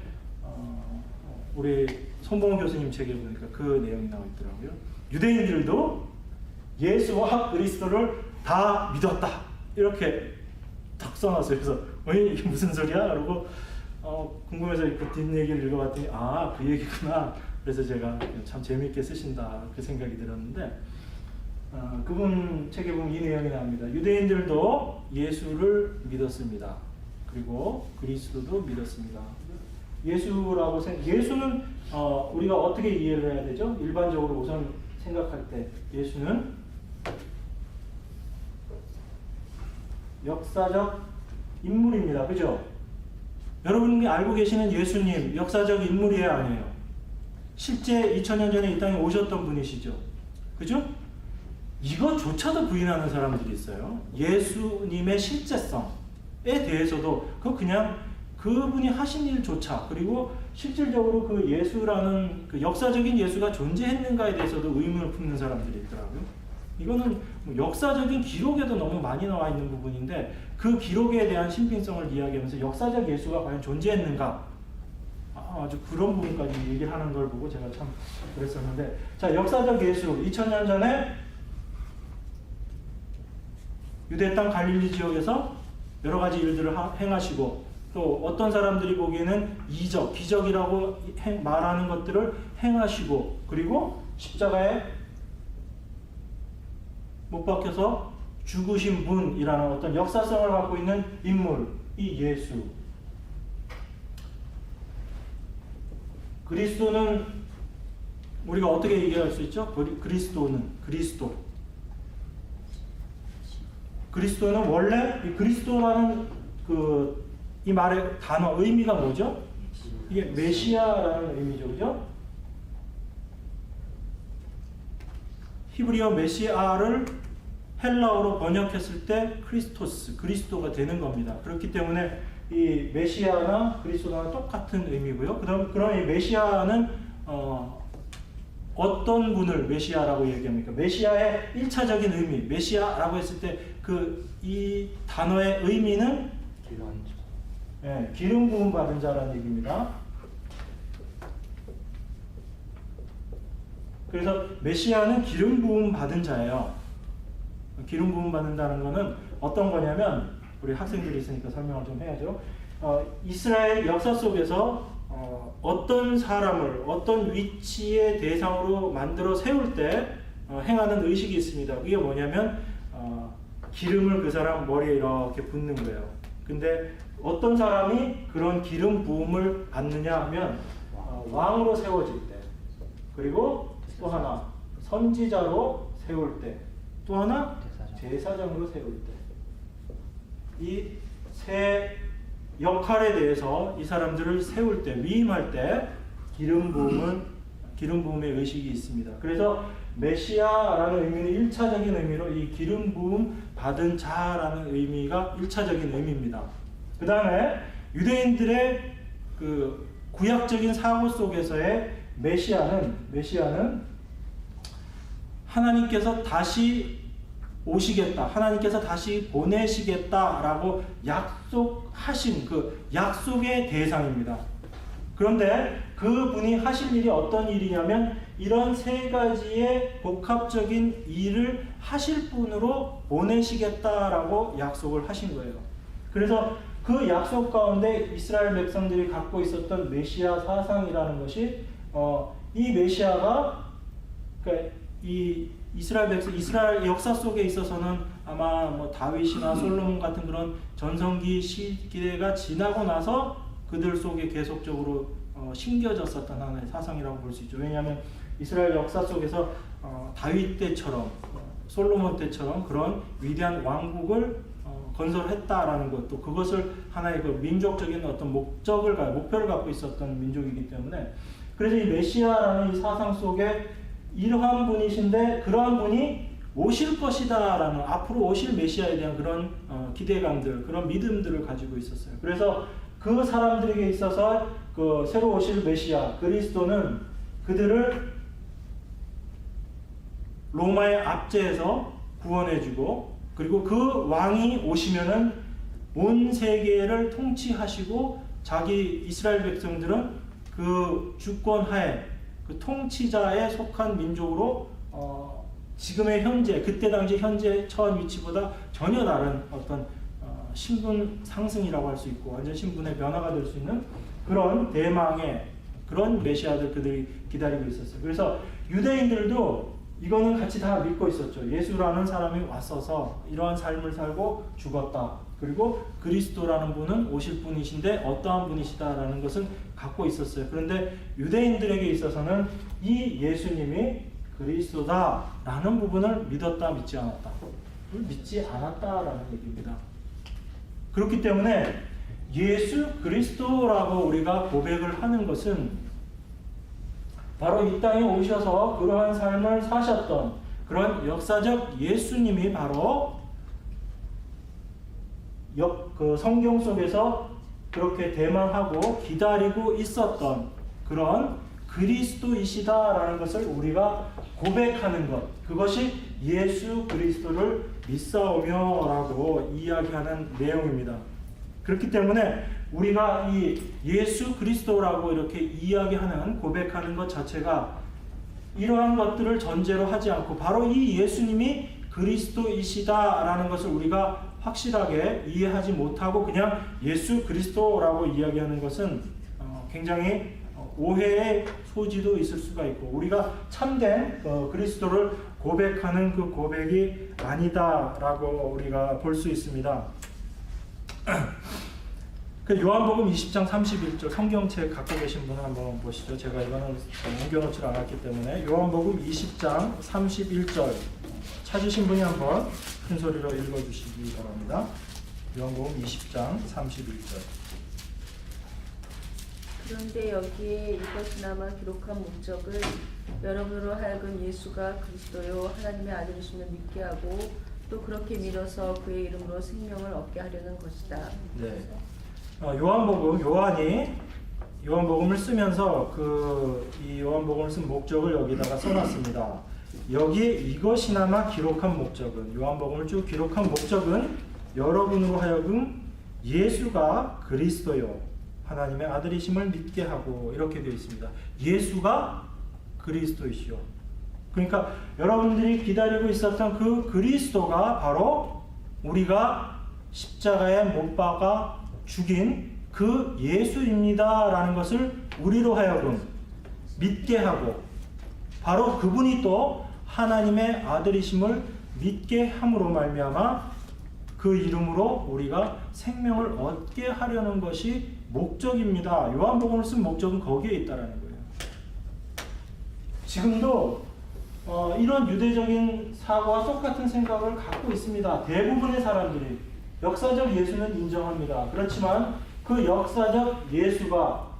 우리 손봉호 교수님 책에 보니까 그 내용이 나와 있더라고요. 유대인들도 예수와 그리스도를 다 믿었다. 이렇게 딱 써놨어요. 그래서 이게 무슨 소리야? 그러고 궁금해서 그 뒷얘기를 읽어봤더니 그 얘기구나. 그래서 제가 참 재미있게 쓰신다 그 생각이 들었는데 그분 책에 보면 이 내용이 나옵니다. 유대인들도 예수를 믿었습니다. 그리고 그리스도도 믿었습니다. 예수라고 예수는 우리가 어떻게 이해를 해야 되죠? 일반적으로 우선 생각할 때 예수는 역사적 인물입니다. 그죠? 여러분이 알고 계시는 예수님 역사적 인물이에요, 아니에요? 실제 2000년 전에 이 땅에 오셨던 분이시죠. 그죠? 이것조차도 부인하는 사람들이 있어요. 예수님의 실제성에 대해서도 그냥 그분이 하신 일조차 그리고 실질적으로 그 예수라는 그 역사적인 예수가 존재했는가에 대해서도 의문을 품는 사람들이 있더라고요. 이거는 뭐 역사적인 기록에도 너무 많이 나와 있는 부분인데 그 기록에 대한 신빙성을 이야기하면서 역사적 예수가 과연 존재했는가 아주 그런 부분까지 얘기를 하는 걸 보고 제가 참 그랬었는데 자 역사적 예수 2000년 전에 유대 땅 갈릴리 지역에서 여러 가지 일들을 행하시고 또 어떤 사람들이 보기에는 이적, 기적이라고 말하는 것들을 행하시고 그리고 십자가에 못 박혀서 죽으신 분이라는 어떤 역사성을 갖고 있는 인물, 이 예수. 그리스도는 우리가 어떻게 얘기할 수 있죠? 그리스도는 원래 이 그리스도라는 이 말의 단어 의미가 뭐죠? 이게 메시아라는 의미죠, 그죠? 히브리어 메시아를 헬라어로 번역했을 때 크리스토스, 그리스도가 되는 겁니다. 그렇기 때문에 이 메시아나 그리스도랑 똑같은 의미고요. 그럼 이 메시아는 어떤 분을 메시아라고 얘기합니까? 메시아의 1차적인 의미, 메시아라고 했을 때 이 단어의 의미는 기름 부음 받은 자라는 얘기입니다. 그래서 메시아는 기름 부음 받은 자예요. 기름 부음 받는다는 것은 어떤 거냐면 우리 학생들이 있으니까 설명을 좀 해야죠. 이스라엘 역사 속에서 어떤 사람을 어떤 위치의 대상으로 만들어 세울 때 행하는 의식이 있습니다. 그게 뭐냐면 기름을 그 사람 머리에 이렇게 붓는 거예요. 근데 어떤 사람이 그런 기름 부음을 받느냐 하면 왕으로 세워질 때 그리고 또 하나 선지자로 세울 때 또 하나 제사장으로 세울 때 이 세 역할에 대해서 이 사람들을 세울 때 위임할 때 기름 부음의 의식이 있습니다. 그래서 메시아라는 의미는 1차적인 의미로 이 기름 부음 받은 자라는 의미가 1차적인 의미입니다. 그 다음에 유대인들의 그 구약적인 사고 속에서의 메시아는 하나님께서 다시 오시겠다, 하나님께서 다시 보내시겠다라고 약속하신 그 약속의 대상입니다. 그런데 그분이 하실 일이 어떤 일이냐면 이런 세 가지의 복합적인 일을 하실 분으로 보내시겠다라고 약속을 하신 거예요. 그래서 그 약속 가운데 이스라엘 백성들이 갖고 있었던 메시아 사상이라는 것이 이 메시아가 그러니까 이 이스라엘 역사 속에 있어서는 아마 뭐 다윗이나 솔로몬 같은 그런 전성기 시기가 지나고 나서 그들 속에 계속적으로 심겨졌었던 하나의 사상이라고 볼 수 있죠. 왜냐하면 이스라엘 역사 속에서 다윗 때처럼 솔로몬 때처럼 그런 위대한 왕국을 건설했다라는 것도 그것을 하나의 그 민족적인 어떤 목표를 갖고 있었던 민족이기 때문에 그래서 이 메시아라는 이 사상 속에 이러한 분이신데 그러한 분이 오실 것이다라는 앞으로 오실 메시아에 대한 그런 기대감들, 그런 믿음들을 가지고 있었어요. 그래서 그 사람들에게 있어서 그 새로 오실 메시아 그리스도는 그들을 로마의 압제에서 구원해주고 그리고 그 왕이 오시면은 온 세계를 통치하시고 자기 이스라엘 백성들은 그 주권하에 그 통치자에 속한 민족으로 지금의 현재 그때 당시 현재 처한 위치보다 전혀 다른 어떤 신분 상승이라고 할 수 있고 완전 신분의 변화가 될 수 있는 그런 대망의 그런 메시아들 그들이 기다리고 있었어요. 그래서 유대인들도 이거는 같이 다 믿고 있었죠. 예수라는 사람이 왔어서 이러한 삶을 살고 죽었다. 그리고 그리스도라는 분은 오실 분이신데 어떠한 분이시다라는 것은 갖고 있었어요. 그런데 유대인들에게 있어서는 이 예수님이 그리스도다라는 부분을 믿었다, 믿지 않았다. 믿지 않았다라는 얘기입니다. 그렇기 때문에 예수 그리스도라고 우리가 고백을 하는 것은 바로 이 땅에 오셔서 그러한 삶을 사셨던 그런 역사적 예수님이 바로 그 성경 속에서 그렇게 대망하고 기다리고 있었던 그런 그리스도이시다라는 것을 우리가 고백하는 것, 그것이 예수 그리스도를 믿사오며라고 이야기하는 내용입니다. 그렇기 때문에 우리가 이 예수 그리스도라고 이렇게 이야기하는 고백하는 것 자체가 이러한 것들을 전제로 하지 않고 바로 이 예수님이 그리스도이시다라는 것을 우리가 확실하게 이해하지 못하고 그냥 예수 그리스도라고 이야기하는 것은 굉장히 오해의 소지도 있을 수가 있고 우리가 참된 그리스도를 고백하는 그 고백이 아니다라고 우리가 볼 수 있습니다. 그 요한복음 20장 31절 성경책 갖고 계신 분은 한번 보시죠. 제가 이거는 옮겨놓지 않았기 때문에 요한복음 20장 31절 찾으신 분이 한번 큰 소리로 읽어주시기 바랍니다. 요한복음 20장 31절. 그런데 여기에 이것이나마 기록한 목적은 여러분으로 하여금 예수가 그리스도요 하나님의 아들이심을 믿게 하고 또 그렇게 믿어서 그의 이름으로 생명을 얻게 하려는 것이다. 네. 요한이 요한복음을 쓰면서 이 요한복음을 쓴 목적을 여기다가 써놨습니다. 여기에 이것이나마 기록한 목적은 요한복음을 쭉 기록한 목적은 여러분으로 하여금 예수가 그리스도요 하나님의 아들이심을 믿게 하고 이렇게 되어 있습니다. 예수가 그리스도이시오. 그러니까 여러분들이 기다리고 있었던 그 그리스도가 바로 우리가 십자가에 못 박아 죽인 그 예수입니다라는 것을 우리로 하여금 믿게 하고 바로 그분이 또 하나님의 아들이심을 믿게 함으로 말미암아 그 이름으로 우리가 생명을 얻게 하려는 것이 목적입니다. 요한복음을 쓴 목적은 거기에 있다라는 거예요. 지금도 이런 유대적인 사고와 똑같은 생각을 갖고 있습니다. 대부분의 사람들이 역사적 예수는 인정합니다. 그렇지만 그 역사적 예수가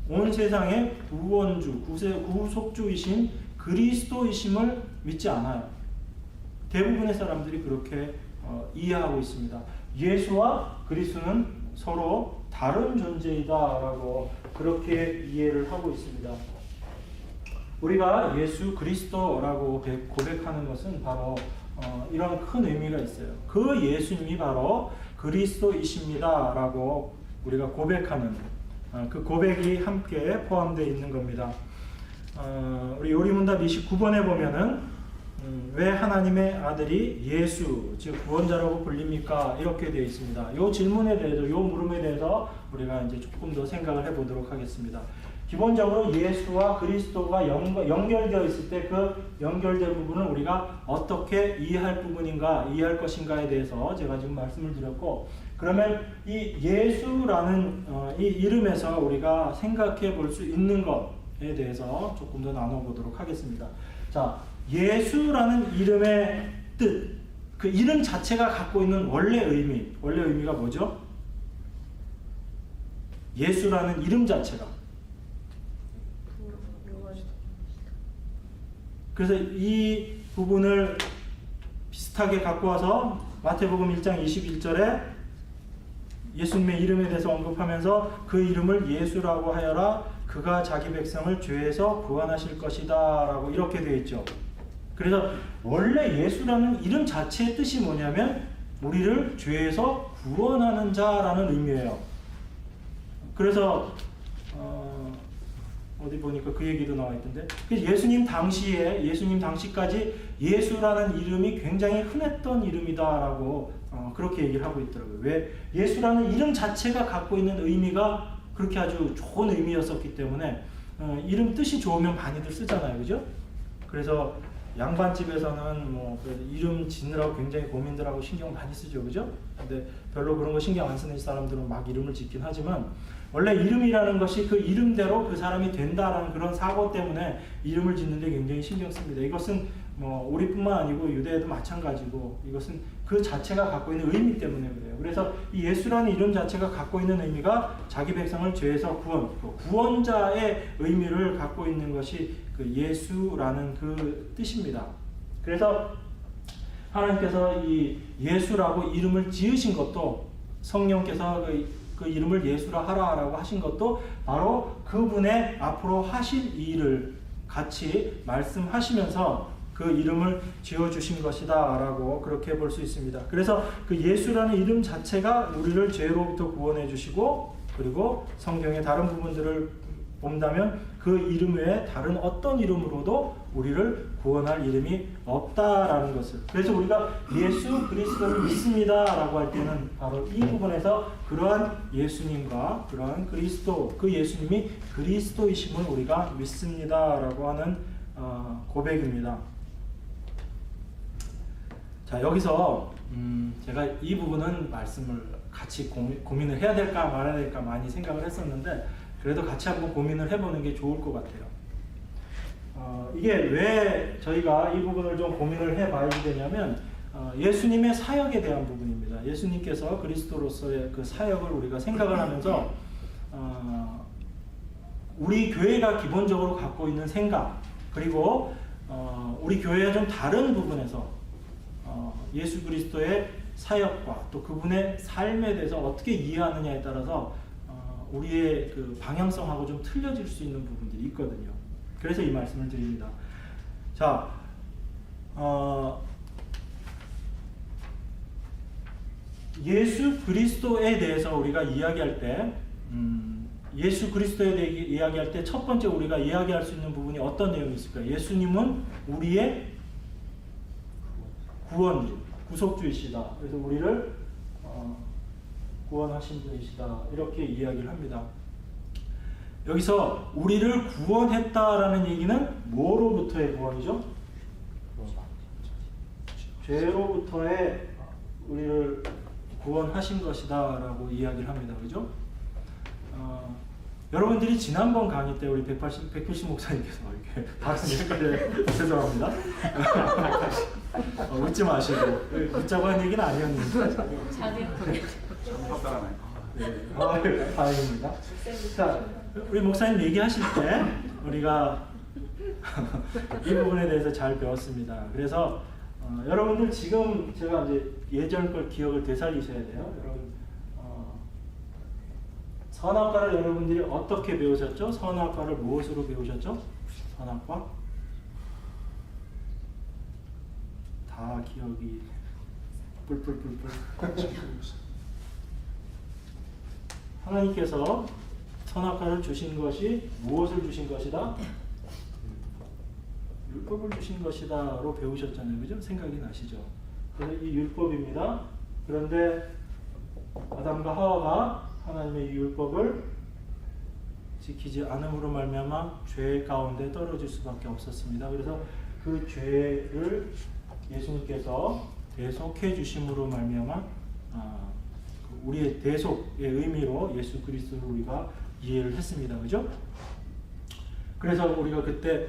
온 세상의 구원주, 구속주이신 그리스도이심을 믿지 않아요. 대부분의 사람들이 그렇게 이해하고 있습니다. 예수와 그리스도는 서로 다른 존재이다라고 그렇게 이해를 하고 있습니다. 우리가 예수 그리스도라고 고백하는 것은 바로 이런 큰 의미가 있어요. 그 예수님이 바로 그리스도이십니다라고 우리가 고백하는 그 고백이 함께 포함되어 있는 겁니다. 우리 요리문답 29번에 보면은 왜 하나님의 아들이 예수, 즉 구원자라고 불립니까? 이렇게 되어 있습니다. 이 질문에 대해서, 이 물음에 대해서 우리가 이제 조금 더 생각을 해보도록 하겠습니다. 기본적으로 예수와 그리스도가 연결되어 있을 때 그 연결된 부분을 우리가 어떻게 이해할 부분인가, 이해할 것인가에 대해서 제가 지금 말씀을 드렸고, 그러면 이 예수라는 이 이름에서 우리가 생각해 볼 수 있는 것에 대해서 조금 더 나눠보도록 하겠습니다. 자, 예수라는 이름의 뜻, 그 이름 자체가 갖고 있는 원래 의미가 뭐죠? 예수라는 이름 자체가. 그래서 이 부분을 비슷하게 갖고 와서 마태복음 1장 21절에 예수님의 이름에 대해서 언급하면서 그 이름을 예수라고 하여라, 그가 자기 백성을 죄에서 구원하실 것이다 라고 이렇게 되어 있죠. 그래서 원래 예수라는 이름 자체의 뜻이 뭐냐면 우리를 죄에서 구원하는 자라는 의미예요. 그래서 어디 보니까 그 얘기도 나와 있던데, 예수님 당시까지 예수라는 이름이 굉장히 흔했던 이름이다라고 그렇게 얘기를 하고 있더라고요. 왜? 예수라는 이름 자체가 갖고 있는 의미가 그렇게 아주 좋은 의미였었기 때문에 이름 뜻이 좋으면 많이들 쓰잖아요, 그죠? 그래서 양반집에서는 뭐 이름 짓느라고 굉장히 고민들 하고 신경 많이 쓰죠, 그죠? 근데 별로 그런 거 신경 안 쓰는 사람들은 막 이름을 짓긴 하지만, 원래 이름이라는 것이 그 이름대로 그 사람이 된다라는 그런 사고 때문에 이름을 짓는데 굉장히 신경 씁니다. 이것은 뭐 우리뿐만 아니고 유대에도 마찬가지고, 이것은 그 자체가 갖고 있는 의미 때문에 그래요. 그래서 이 예수라는 이름 자체가 갖고 있는 의미가 자기 백성을 죄에서 구원자의 의미를 갖고 있는 것이 그 예수라는 그 뜻입니다. 그래서 하나님께서 이 예수라고 이름을 지으신 것도, 성령께서 그 이름을 예수라 하라라고 하신 것도 바로 그분의 앞으로 하실 일을 같이 말씀하시면서 그 이름을 지어주신 것이다 라고 그렇게 볼 수 있습니다. 그래서 그 예수라는 이름 자체가 우리를 죄로부터 구원해 주시고, 그리고 성경의 다른 부분들을 본다면 그 이름 외에 다른 어떤 이름으로도 우리를 구원할 이름이 없다라는 것을, 그래서 우리가 예수 그리스도를 믿습니다 라고 할 때는 바로 이 부분에서 그러한 예수님과 그러한 그리스도, 그 예수님이 그리스도이심을 우리가 믿습니다 라고 하는 고백입니다. 자, 여기서 제가 이 부분은 말씀을 같이 고민을 해야 될까 말아야 될까 많이 생각을 했었는데, 그래도 같이 한번 고민을 해보는 게 좋을 것 같아요. 이게 왜 저희가 이 부분을 좀 고민을 해봐야 되냐면, 예수님의 사역에 대한 부분입니다. 예수님께서 그리스도로서의 그 사역을 우리가 생각을 하면서 우리 교회가 기본적으로 갖고 있는 생각, 그리고 우리 교회와 좀 다른 부분에서 예수 그리스도의 사역과 또 그분의 삶에 대해서 어떻게 이해하느냐에 따라서 우리의 그 방향성하고 좀 틀려질 수 있는 부분들이 있거든요. 그래서 이 말씀을 드립니다. 자, 예수 그리스도에 대해서 우리가 이야기할 때, 예수 그리스도에 대해 이야기할 때 첫 번째 우리가 이야기할 수 있는 부분이 어떤 내용이 있을까요? 예수님은 우리의 구원주, 구속주이시다. 그래서 우리를 구원하신 분이시다. 이렇게 이야기를 합니다. 여기서 우리를 구원했다라는 얘기는 뭐로부터의 구원이죠? 죄로부터의 우리를 구원하신 것이다 라고 이야기를 합니다. 그죠? 여러분들이 지난번 강의 때 우리 180 목사님께서 이렇게 발언을 죄송합니다. 웃지 마시고, 웃자고 한 얘기는 아니었는데. 네, 다행입니다. 자, 우리 목사님 얘기하실 때 우리가 이 부분에 대해서 잘 배웠습니다. 그래서 여러분들 지금 제가 이제 예전 걸 기억을 되살리셔야 돼요. 여러분, 선악과를 여러분들이 어떻게 배우셨죠? 선악과를 무엇으로 배우셨죠? 선악과? 다 기억이 뿔뿔뿔뿔. 하나님께서 선악과를 주신 것이 무엇을 주신 것이다? 율법을 주신 것이다로 배우셨잖아요. 그죠? 생각이 나시죠? 그래서 이 율법입니다. 그런데 아담과 하와가 하나님의 이 율법을 지키지 않음으로 말미암아 죄 가운데 떨어질 수밖에 없었습니다. 그래서 그 죄를 예수님께서 대속해 주심으로 말미암아 우리의 대속의 의미로 예수 그리스도를 우리가 이해를 했습니다. 그죠? 그래서 우리가 그때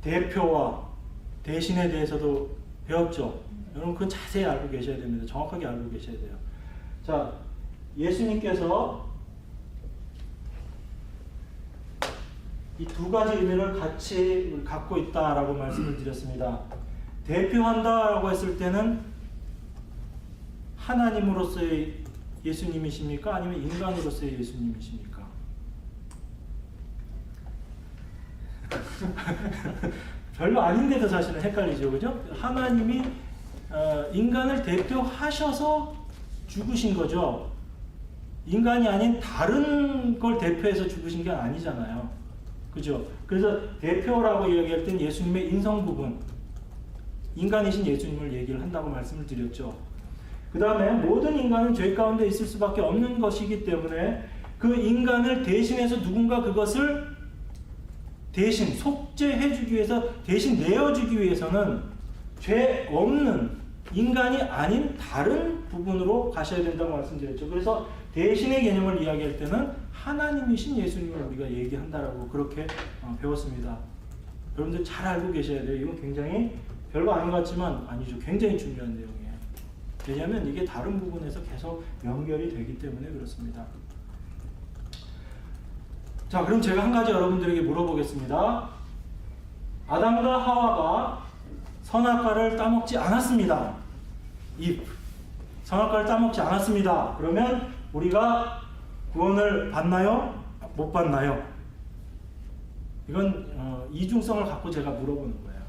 대표와 대신에 대해서도 배웠죠. 여러분 그건 자세히 알고 계셔야 됩니다. 정확하게 알고 계셔야 돼요. 자, 예수님께서 이 두 가지 의미를 같이 갖고 있다라고 말씀을 드렸습니다. 대표한다라고 했을 때는 하나님으로서의 예수님이십니까? 아니면 인간으로서의 예수님이십니까? 별로 아닌데도 사실은 헷갈리죠. 그죠? 하나님이 인간을 대표하셔서 죽으신 거죠. 인간이 아닌 다른 걸 대표해서 죽으신 게 아니잖아요. 그죠? 그래서 대표라고 이야기할 땐 예수님의 인성 부분, 인간이신 예수님을 얘기를 한다고 말씀을 드렸죠. 그 다음에 모든 인간은 죄 가운데 있을 수밖에 없는 것이기 때문에 그 인간을 대신해서 누군가 그것을 대신 속죄해주기 위해서, 대신 내어주기 위해서는 죄 없는 인간이 아닌 다른 부분으로 가셔야 된다고 말씀드렸죠. 그래서 대신의 개념을 이야기할 때는 하나님이신 예수님을 우리가 얘기한다라고 그렇게 배웠습니다. 여러분들 잘 알고 계셔야 돼요. 이건 굉장히 별거 아닌 것 같지만 아니죠. 굉장히 중요한 내용이에요. 왜냐하면 이게 다른 부분에서 계속 연결이 되기 때문에 그렇습니다. 자, 그럼 제가 한 가지 여러분들에게 물어보겠습니다. 아담과 하와가 선악과를 따먹지 않았습니다. 선악과를 따먹지 않았습니다. 그러면 우리가 구원을 받나요? 못 받나요? 이건 이중성을 갖고 제가 물어보는 거예요.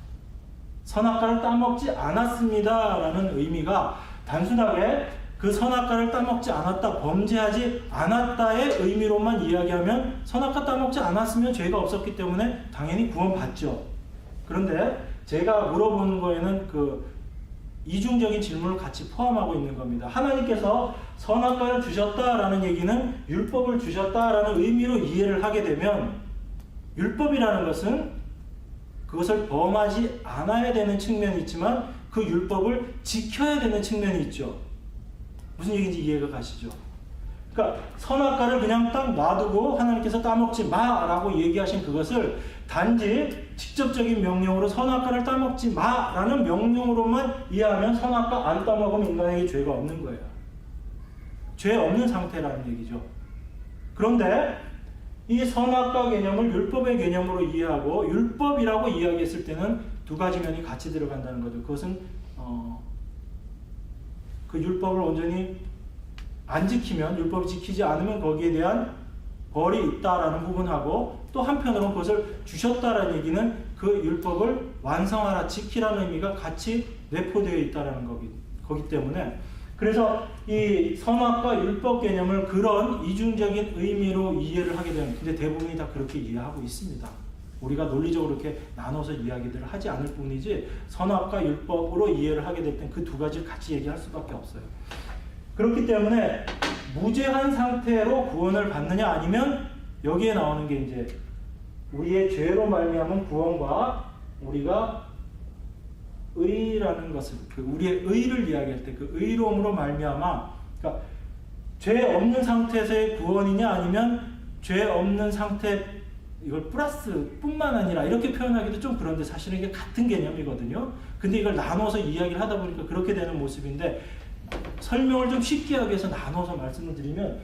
선악과를 따먹지 않았습니다라는 의미가 단순하게 그 선악과를 따먹지 않았다, 범죄하지 않았다의 의미로만 이야기하면 선악과 따먹지 않았으면 죄가 없었기 때문에 당연히 구원받죠. 그런데 제가 물어보는 거에는 그 이중적인 질문을 같이 포함하고 있는 겁니다. 하나님께서 선악과를 주셨다라는 얘기는 율법을 주셨다라는 의미로 이해를 하게 되면 율법이라는 것은 그것을 범하지 않아야 되는 측면이 있지만 그 율법을 지켜야 되는 측면이 있죠. 무슨 얘기인지 이해가 가시죠? 그러니까 선악과를 그냥 딱 놔두고 하나님께서 따먹지 마라고 얘기하신 그것을 단지 직접적인 명령으로 선악과를 따먹지 마라는 명령으로만 이해하면 선악과 안 따먹으면 인간에게 죄가 없는 거예요. 죄 없는 상태라는 얘기죠. 그런데 이 선악과 개념을 율법의 개념으로 이해하고 율법이라고 이야기했을 때는 두 가지 면이 같이 들어간다는 거죠. 그것은 그 율법을 온전히 안 지키면, 율법을 지키지 않으면 거기에 대한 벌이 있다라는 부분하고, 또 한편으로는 그것을 주셨다라는 얘기는 그 율법을 완성하라, 지키라는 의미가 같이 내포되어 있다라는 거기 때문에, 그래서 이 선악과 율법 개념을 그런 이중적인 의미로 이해를 하게 되는, 근데 대부분이 다 그렇게 이해하고 있습니다. 우리가 논리적으로 이렇게 나눠서 이야기들을 하지 않을 뿐이지 선악과 율법으로 이해를 하게 될 땐 그 두 가지를 같이 얘기할 수밖에 없어요. 그렇기 때문에 무죄한 상태로 구원을 받느냐, 아니면 여기에 나오는 게 이제 우리의 죄로 말미암은 구원과 우리가 의라는 것을, 그 우리의 의를 이야기할 때 그 의로움으로 말미암아, 그러니까 죄 없는 상태에서의 구원이냐, 아니면 죄 없는 상태, 이걸 플러스 뿐만 아니라 이렇게 표현하기도 좀 그런데 사실은 이게 같은 개념이거든요. 근데 이걸 나눠서 이야기를 하다 보니까 그렇게 되는 모습인데, 설명을 좀 쉽게 하기 위해서 나눠서 말씀을 드리면,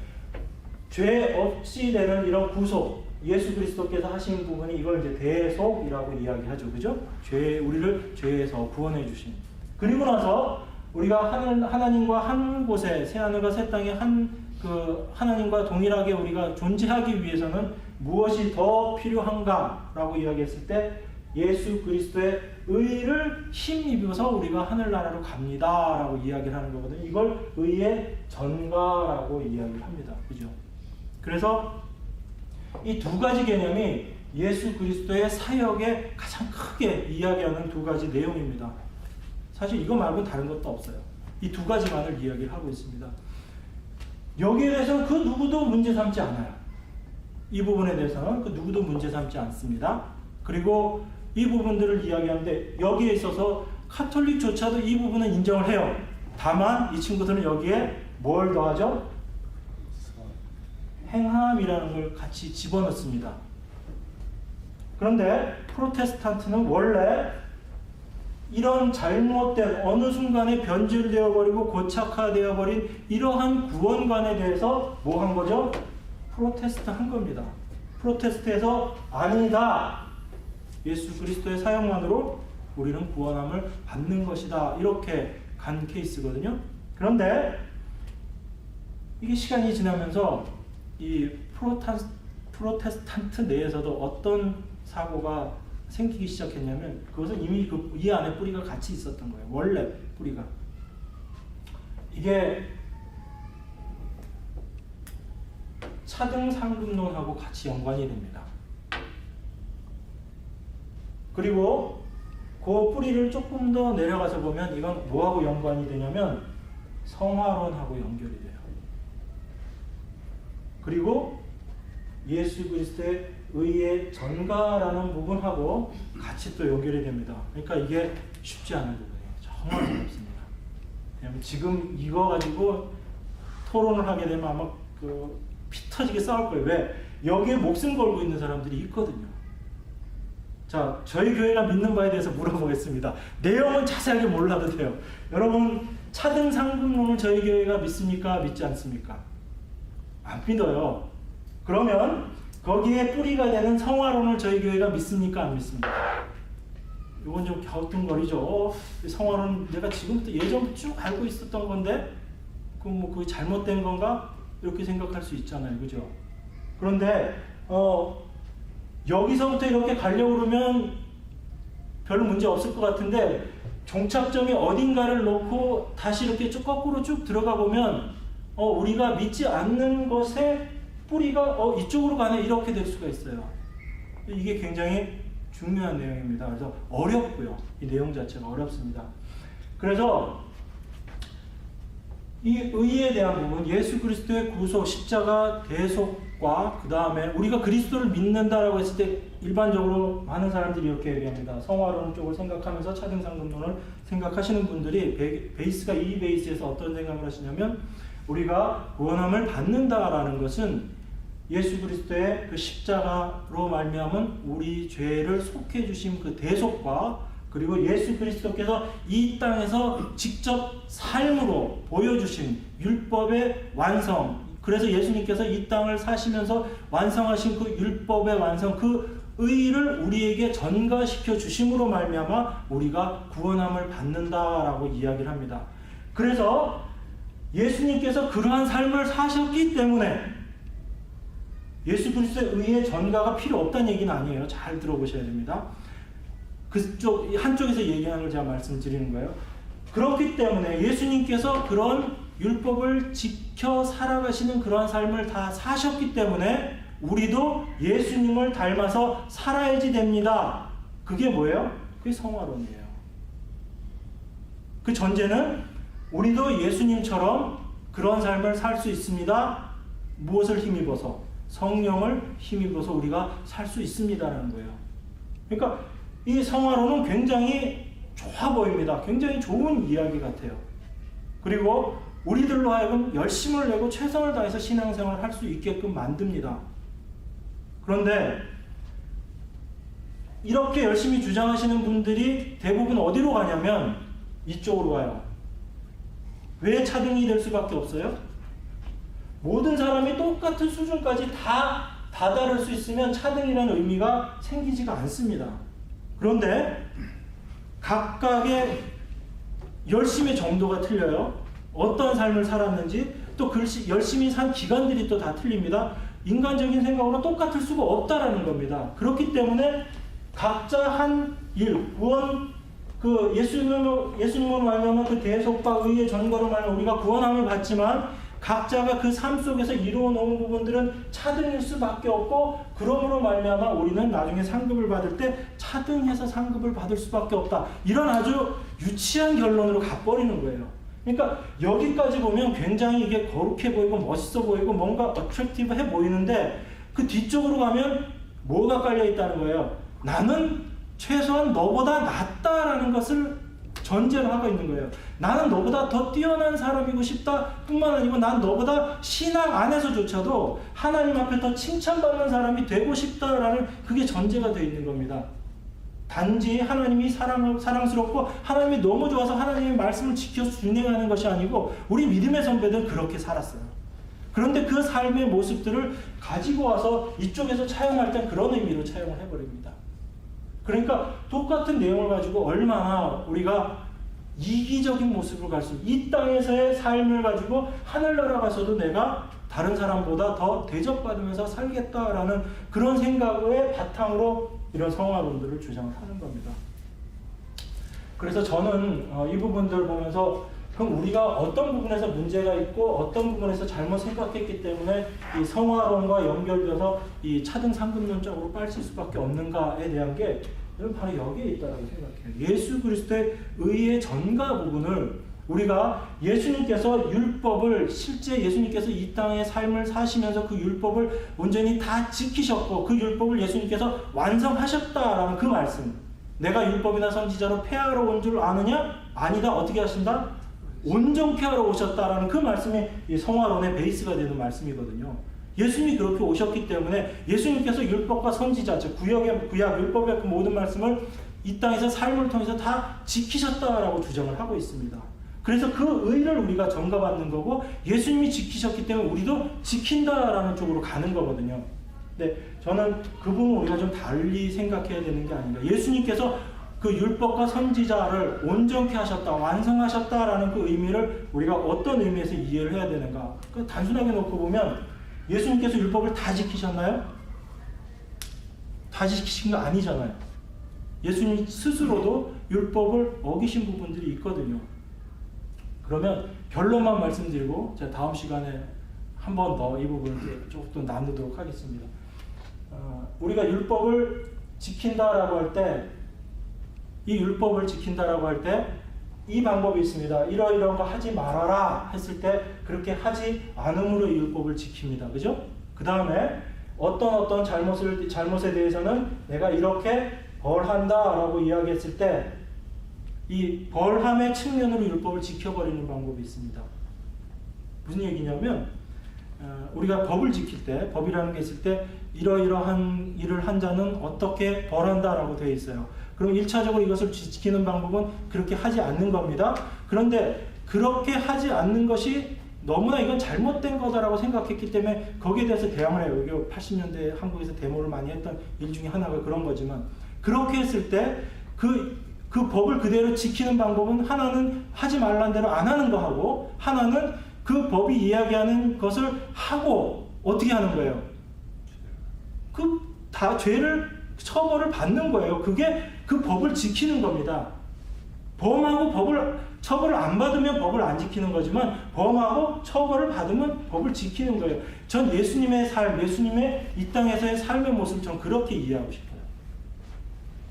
죄 없이 되는 이런 구속, 예수 그리스도께서 하신 부분이 이걸 이제 대속이라고 이야기하죠. 그죠? 우리를 죄에서 구원해 주신. 그리고 나서 우리가 하나님과 한 곳에, 새하늘과 새 땅에 하나님과 동일하게 우리가 존재하기 위해서는 무엇이 더 필요한가라고 이야기했을 때 예수 그리스도의 의를 힘입어서 우리가 하늘나라로 갑니다라고 이야기를 하는 거거든요. 이걸 의의 전가라고 이야기를 합니다. 그죠? 그래서 이 두 가지 개념이 예수 그리스도의 사역에 가장 크게 이야기하는 두 가지 내용입니다. 사실 이거 말고 다른 것도 없어요. 이 두 가지만을 이야기를 하고 있습니다. 여기에 대해서는 그 누구도 문제 삼지 않아요. 이 부분에 대해서는 그 누구도 문제 삼지 않습니다. 그리고 이 부분들을 이야기하는데 여기에 있어서 카톨릭조차도 이 부분은 인정을 해요. 다만 이 친구들은 여기에 뭘 더하죠? 행함이라는 걸 같이 집어넣습니다. 그런데 프로테스탄트는 원래 이런 잘못된 어느 순간에 변질되어 버리고 고착화되어 버린 이러한 구원관에 대해서 뭐 한 거죠? 프로테스트 한 겁니다. 프로테스트에서 아니다. 예수 그리스도의 사역만으로 우리는 구원함을 받는 것이다. 이렇게 간 케이스거든요. 그런데 이게 시간이 지나면서 이 프로테스탄트 내에서도 어떤 사고가 생기기 시작했냐면 그것은 이미 이 안에 뿌리가 같이 있었던 거예요. 원래 뿌리가. 이게 차등상급론하고 같이 연관이 됩니다. 그리고 그 뿌리를 조금 더 내려가서 보면 이건 뭐하고 연관이 되냐면 성화론하고 연결이 돼요. 그리고 예수 그리스도의 의의 전가라는 부분하고 같이 또 연결이 됩니다. 그러니까 이게 쉽지 않은 부분이에요. 정말 어렵습니다. 왜냐하면 지금 이거 가지고 토론을 하게 되면 아마 피 터지게 싸울 거예요. 왜? 여기에 목숨 걸고 있는 사람들이 있거든요. 자, 저희 교회가 믿는 바에 대해서 물어보겠습니다. 내용은 자세하게 몰라도 돼요. 여러분, 차등상급론을 저희 교회가 믿습니까? 믿지 않습니까? 안 믿어요. 그러면 거기에 뿌리가 되는 성화론을 저희 교회가 믿습니까? 안 믿습니까? 이건 좀 갸우뚱거리죠. 성화론 내가 지금부터 예전부터 쭉 알고 있었던 건데 그게 잘못된 건가? 이렇게 생각할 수 있잖아요. 그죠? 그런데 여기서부터 이렇게 가려고 그러면 별로 문제 없을 것 같은데 종착점이 어딘가를 놓고 다시 이렇게 쭉 거꾸로 쭉 들어가 보면 우리가 믿지 않는 것의 뿌리가 이쪽으로 가네 이렇게 될 수가 있어요. 이게 굉장히 중요한 내용입니다. 그래서 어렵고요. 이 내용 자체가 어렵습니다. 그래서 이 의에 대한 부분, 예수 그리스도의 구속, 십자가, 대속과 그 다음에 우리가 그리스도를 믿는다라고 했을 때 일반적으로 많은 사람들이 이렇게 얘기합니다. 성화론 쪽을 생각하면서 차등상급론을 생각하시는 분들이 베이스가 이 베이스에서 어떤 생각을 하시냐면 우리가 구원함을 받는다라는 것은 예수 그리스도의 그 십자가로 말미암은 우리 죄를 속해 주신 그 대속과 그리고 예수 그리스도께서 이 땅에서 직접 삶으로 보여주신 율법의 완성, 그래서 예수님께서 이 땅을 사시면서 완성하신 그 율법의 완성, 그 의를 우리에게 전가시켜 주심으로 말미암아 우리가 구원함을 받는다라고 이야기를 합니다. 그래서 예수님께서 그러한 삶을 사셨기 때문에 예수 그리스도의 의의 전가가 필요 없다는 얘기는 아니에요. 잘 들어보셔야 됩니다. 그쪽 한쪽에서 얘기하는 걸 제가 말씀드리는 거예요. 그렇기 때문에 예수님께서 그런 율법을 지켜 살아가시는 그러한 삶을 다 사셨기 때문에 우리도 예수님을 닮아서 살아야지 됩니다. 그게 뭐예요? 그게 성화론이에요. 그 전제는 우리도 예수님처럼 그런 삶을 살 수 있습니다. 무엇을 힘입어서? 성령을 힘입어서 우리가 살 수 있습니다라는 거예요. 그러니까 이 성화론은 굉장히 좋아 보입니다. 굉장히 좋은 이야기 같아요. 그리고 우리들로 하여금 열심을 내고 최선을 다해서 신앙생활을 할 수 있게끔 만듭니다. 그런데 이렇게 열심히 주장하시는 분들이 대부분 어디로 가냐면 이쪽으로 가요. 왜 차등이 될 수밖에 없어요? 모든 사람이 똑같은 수준까지 다 다다를 수 있으면 차등이라는 의미가 생기지가 않습니다. 그런데 각각의 열심의 정도가 틀려요. 어떤 삶을 살았는지 또 열심히 산 기간들이 또 다 틀립니다. 인간적인 생각으로 똑같을 수가 없다라는 겁니다. 그렇기 때문에 각자 한 일, 구원, 예수님으로 말미암아 그 대속과 의의 전거로 말미암아 우리가 구원함을 받지만 각자가 그 삶 속에서 이루어 놓은 부분들은 차등일 수밖에 없고, 그러므로 말미암아 우리는 나중에 상급을 받을 때 차등해서 상급을 받을 수밖에 없다. 이런 아주 유치한 결론으로 가버리는 거예요. 그러니까 여기까지 보면 굉장히 이게 거룩해 보이고 멋있어 보이고 뭔가 어트랙티브해 보이는데, 그 뒤쪽으로 가면 뭐가 깔려 있다는 거예요. 나는 최소한 너보다 낫다라는 것을 전제로 하고 있는 거예요. 나는 너보다 더 뛰어난 사람이고 싶다 뿐만 아니고, 난 너보다 신앙 안에서조차도 하나님 앞에 더 칭찬받는 사람이 되고 싶다라는 그게 전제가 되어 있는 겁니다. 단지 하나님이 사랑스럽고 하나님이 너무 좋아서 하나님의 말씀을 지켜서 준행하는 것이 아니고, 우리 믿음의 선배들은 그렇게 살았어요. 그런데 그 삶의 모습들을 가지고 와서 이쪽에서 차용할 때 그런 의미로 차용을 해버립니다. 그러니까 똑같은 내용을 가지고 얼마나 우리가 이기적인 모습으로 갈 수, 이 땅에서의 삶을 가지고 하늘나라 가서도 내가 다른 사람보다 더 대접받으면서 살겠다라는 그런 생각의 바탕으로 이런 성화론들을 주장하는 겁니다. 그래서 저는 이 부분들 보면서, 그럼 우리가 어떤 부분에서 문제가 있고 어떤 부분에서 잘못 생각했기 때문에 이 성화론과 연결돼서 이 차등 상급론적으로 빠질 수밖에 없는가에 대한 게 바로 여기에 있다고 생각해요. 예수 그리스도의 의의 전가 부분을 우리가 예수님께서 율법을, 실제 예수님께서 이 땅의 삶을 사시면서 그 율법을 온전히 다 지키셨고 그 율법을 예수님께서 완성하셨다라는 그 말씀, 내가 율법이나 선지자로 폐하러 온 줄 아느냐? 아니다. 어떻게 하신다? 온전케 하러 오셨다라는 그 말씀이 이 성화론의 베이스가 되는 말씀이거든요. 예수님이 그렇게 오셨기 때문에 예수님께서 율법과 선지자, 즉 구약 율법의 그 모든 말씀을 이 땅에서 삶을 통해서 다 지키셨다라고 주장을 하고 있습니다. 그래서 그 의를 우리가 전가받는 거고, 예수님이 지키셨기 때문에 우리도 지킨다라는 쪽으로 가는 거거든요. 근데 저는 그 부분을 우리가 좀 달리 생각해야 되는 게 아닌가. 예수님께서 그 율법과 선지자를 온전케 하셨다, 완성하셨다라는 그 의미를 우리가 어떤 의미에서 이해를 해야 되는가. 그 단순하게 놓고 보면 예수님께서 율법을 다 지키셨나요? 다 지키신 거 아니잖아요. 예수님 스스로도 율법을 어기신 부분들이 있거든요. 그러면 결론만 말씀드리고 제가 다음 시간에 한 번 더 이 부분을 조금 나누도록 하겠습니다. 우리가 율법을 지킨다라고 할 때, 이 율법을 지킨다라고 할 때 이 방법이 있습니다. 이러이러한 거 하지 말아라 했을 때 그렇게 하지 않음으로 이 율법을 지킵니다. 그죠? 그 다음에 어떤 잘못에 대해서는 내가 이렇게 벌한다라고 이야기했을 때 이 벌함의 측면으로 율법을 지켜버리는 방법이 있습니다. 무슨 얘기냐면, 우리가 법을 지킬 때, 법이라는 게 있을 때 이러이러한 일을 한 자는 어떻게 벌한다라고 되어 있어요. 그럼 1차적으로 이것을 지키는 방법은 그렇게 하지 않는 겁니다. 그런데 그렇게 하지 않는 것이 너무나 이건 잘못된 거다라고 생각했기 때문에 거기에 대해서 대항을 해요. 이게 80년대 한국에서 데모를 많이 했던 일 중에 하나가 그런 거지만, 그렇게 했을 때 그 법을 그대로 지키는 방법은 하나는 하지 말란 대로 안 하는 거 하고, 하나는 그 법이 이야기하는 것을 하고 어떻게 하는 거예요? 다 죄를 처벌을 받는 거예요. 그게 그 법을 지키는 겁니다. 범하고 처벌을 안 받으면 법을 안 지키는 거지만, 범하고 처벌을 받으면 법을 지키는 거예요. 전 예수님의 삶, 예수님의 이 땅에서의 삶의 모습을 전 그렇게 이해하고 싶어요.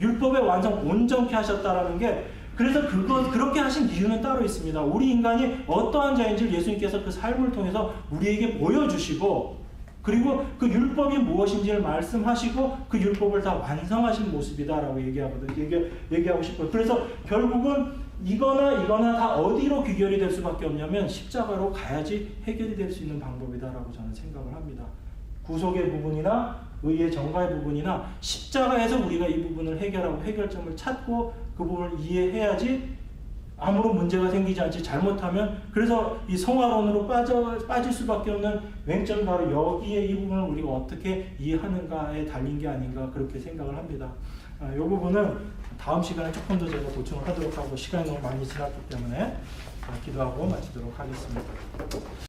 율법의 완성 온전케 하셨다라는 게, 그래서 그렇게 하신 이유는 따로 있습니다. 우리 인간이 어떠한 자인지를 예수님께서 그 삶을 통해서 우리에게 보여주시고, 그리고 그 율법이 무엇인지를 말씀하시고 그 율법을 다 완성하신 모습이다라고 얘기하고 싶어요. 그래서 결국은 이거나 다 어디로 귀결이 될 수밖에 없냐면 십자가로 가야지 해결이 될 수 있는 방법이다라고 저는 생각을 합니다. 구속의 부분이나 의의 정가의 부분이나 십자가에서 우리가 이 부분을 해결하고 해결점을 찾고 그 부분을 이해해야지 아무런 문제가 생기지 않지. 잘못하면, 그래서 이 성화론으로 빠질 수밖에 없는 맹점이 바로 여기에 이 부분을 우리가 어떻게 이해하는가에 달린 게 아닌가, 그렇게 생각을 합니다. 이 부분은 다음 시간에 조금 더 제가 보충을 하도록 하고, 시간이 너무 많이 지났기 때문에 기도하고 마치도록 하겠습니다.